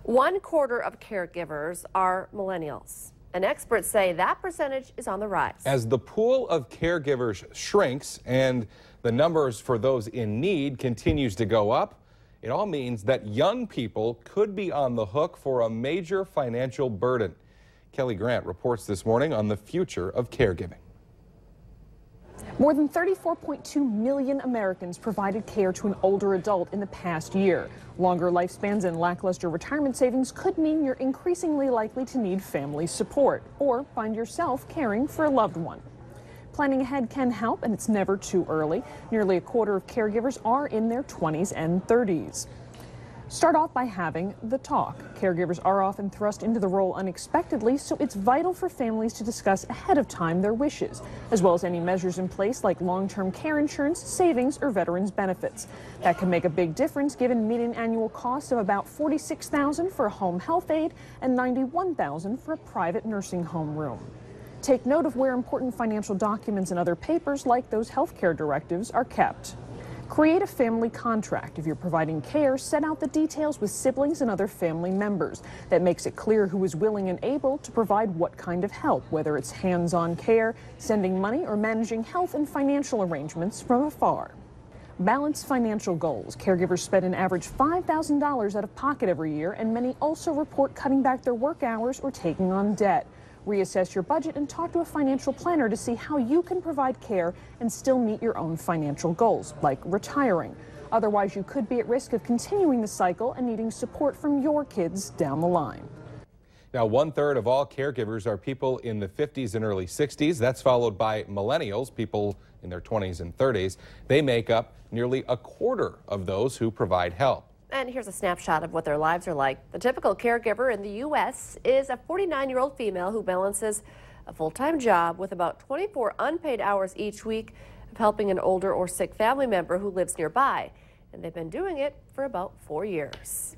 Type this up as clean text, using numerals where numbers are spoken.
1/4 of caregivers are millennials, and experts say that percentage is on the rise. As the pool of caregivers shrinks and the numbers for those in need continues to go up, it all means that young people could be on the hook for a major financial burden. Kelly Grant reports this morning on the future of caregiving. More than 34.2 million Americans provided care to an older adult in the past year. Longer lifespans and lackluster retirement savings could mean you're increasingly likely to need family support or find yourself caring for a loved one. Planning ahead can help, and it's never too early. Nearly 1/4 of caregivers are in their 20s and 30s. Start off by having the talk. Caregivers are often thrust into the role unexpectedly, so it's vital for families to discuss ahead of time their wishes, as well as any measures in place like long-term care insurance, savings, or veterans benefits. That can make a big difference given median annual costs of about $46,000 for a home health aide and $91,000 for a private nursing home room. Take note of where important financial documents and other papers like those healthcare directives are kept. Create a family contract. If you're providing care, set out the details with siblings and other family members. That makes it clear who is willing and able to provide what kind of help, whether it's hands-on care, sending money, or managing health and financial arrangements from afar. Balance financial goals. Caregivers spend an average $5,000 out of pocket every year, and many also report cutting back their work hours or taking on debt. Reassess your budget and talk to a financial planner to see how you can provide care and still meet your own financial goals, like retiring. Otherwise, you could be at risk of continuing the cycle and needing support from your kids down the line. Now, 1/3 of all caregivers are people in the 50s and early 60s. That's followed by millennials, people in their 20s and 30s. They make up nearly 1/4 of those who provide help. And here's a snapshot of what their lives are like. The typical caregiver in the U.S. is a 49-year-old female who balances a full-time job with about 24 unpaid hours each week of helping an older or sick family member who lives nearby. And they've been doing it for about 4 years.